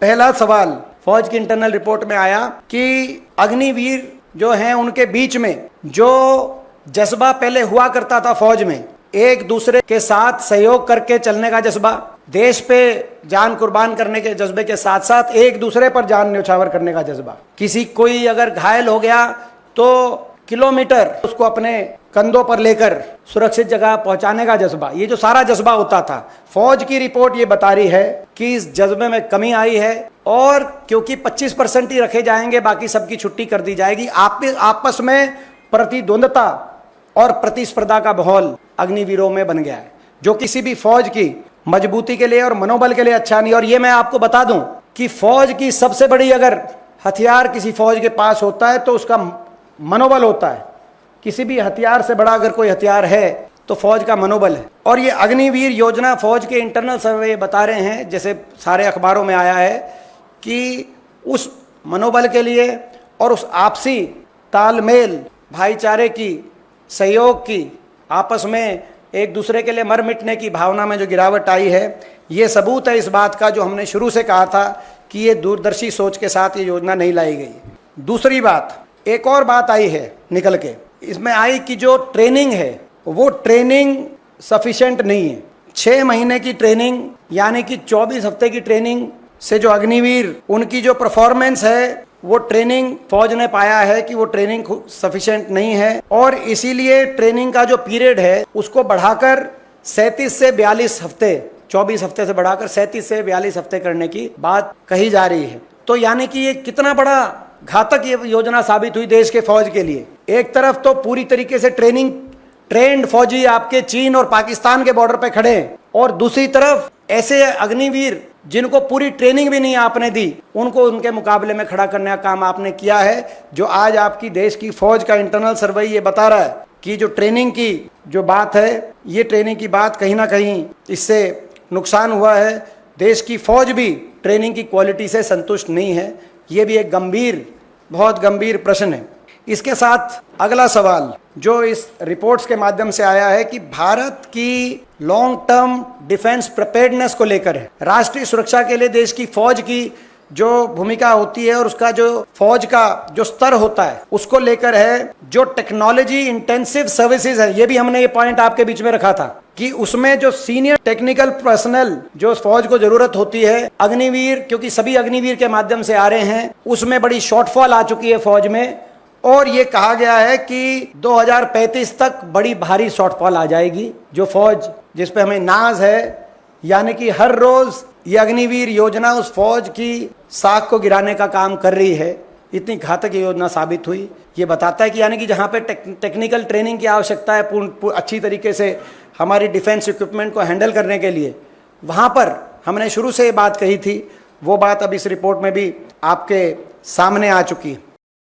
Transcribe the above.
पहला सवाल फौज की इंटरनल रिपोर्ट में आया कि अग्निवीर जो हैं उनके बीच में जो जज्बा पहले हुआ करता था फौज में, एक दूसरे के साथ सहयोग करके चलने का जज्बा, देश पे जान कुर्बान करने के जज्बे के साथ साथ एक दूसरे पर जान न्यौछावर करने का जज्बा, किसी कोई अगर घायल हो गया तो किलोमीटर उसको अपने कंधों पर लेकर सुरक्षित जगह पहुंचाने का जज्बा, ये जो सारा जज्बा होता था, फौज की रिपोर्ट ये बता रही है कि इस जज्बे में कमी आई है और क्योंकि 25% ही रखे जाएंगे, बाकी सबकी छुट्टी कर दी जाएगी। आपस में प्रतिद्वंदता और प्रतिस्पर्धा का माहौल अग्निवीरों में बन गया है, जो किसी भी फौज की मजबूती के लिए और मनोबल के लिए अच्छा नहीं। और ये मैं आपको बता दूं कि फौज की सबसे बड़ी अगर हथियार किसी फौज के पास होता है तो उसका मनोबल होता है। किसी भी हथियार से बड़ा अगर कोई हथियार है तो फौज का मनोबल है। और ये अग्निवीर योजना फौज के इंटरनल सर्वे बता रहे हैं, जैसे सारे अखबारों में आया है, कि उस मनोबल के लिए और उस आपसी तालमेल, भाईचारे की, सहयोग की, आपस में एक दूसरे के लिए मर मिटने की भावना में जो गिरावट आई है, ये सबूत है इस बात का जो हमने शुरू से कहा था कि ये दूरदर्शी सोच के साथ ये योजना नहीं लाई गई। दूसरी बात, एक और बात आई है निकल के, इसमें आई कि जो ट्रेनिंग है वो ट्रेनिंग सफिशिएंट नहीं है। 6 महीने की ट्रेनिंग यानी कि 24 हफ्ते की ट्रेनिंग से जो अग्निवीर उनकी जो परफॉर्मेंस है, वो ट्रेनिंग फौज ने पाया है कि वो ट्रेनिंग सफिशिएंट नहीं है और इसीलिए ट्रेनिंग का जो पीरियड है उसको बढ़ाकर 37 से 42 हफ्ते, 24 हफ्ते से बढ़ाकर 37 से 42 हफ्ते करने की बात कही जा रही है। तो यानी कि ये कितना बड़ा घातक ये योजना साबित हुई देश के फौज के लिए। एक तरफ तो पूरी तरीके से ट्रेंड फौजी आपके चीन और पाकिस्तान के बॉर्डर पे खड़े हैं और दूसरी तरफ ऐसे अग्निवीर जिनको पूरी ट्रेनिंग भी नहीं आपने दी, उनको उनके मुकाबले में खड़ा करने का काम आपने किया है। जो आज आपकी देश की फौज का इंटरनल सर्वे ये बता रहा है कि जो ट्रेनिंग की जो बात है, ये ट्रेनिंग की बात कहीं ना कहीं इससे नुकसान हुआ है। देश की फौज भी ट्रेनिंग की क्वालिटी से संतुष्ट नहीं है। ये भी एक गंभीर, बहुत गंभीर प्रश्न है। इसके साथ अगला सवाल जो इस रिपोर्ट्स के माध्यम से आया है कि भारत की लॉन्ग टर्म डिफेंस प्रिपेयर्डनेस को लेकर है, राष्ट्रीय सुरक्षा के लिए देश की फौज की जो भूमिका होती है और उसका जो फौज का जो स्तर होता है उसको लेकर है। जो टेक्नोलॉजी इंटेंसिव सर्विसेज है, ये भी हमने ये पॉइंट आपके बीच में रखा था कि उसमें जो सीनियर टेक्निकल पर्सनल जो फौज को जरूरत होती है, अग्निवीर क्योंकि सभी अग्निवीर के माध्यम से आ रहे हैं, उसमें बड़ी शॉर्टफॉल आ चुकी है फौज में। और ये कहा गया है कि 2035 तक बड़ी भारी शॉर्टफॉल आ जाएगी। जो फौज जिस पे हमें नाज है, यानी कि हर रोज ये अग्निवीर योजना उस फौज की साख को गिराने का काम कर रही है। इतनी घातक योजना साबित हुई। ये बताता है कि यानी कि जहाँ पे टेक्निकल ट्रेनिंग की आवश्यकता है अच्छी तरीके से हमारी डिफेंस इक्विपमेंट को हैंडल करने के लिए, वहाँ पर हमने शुरू से ये बात कही थी, वो बात अब इस रिपोर्ट में भी आपके सामने आ चुकी है।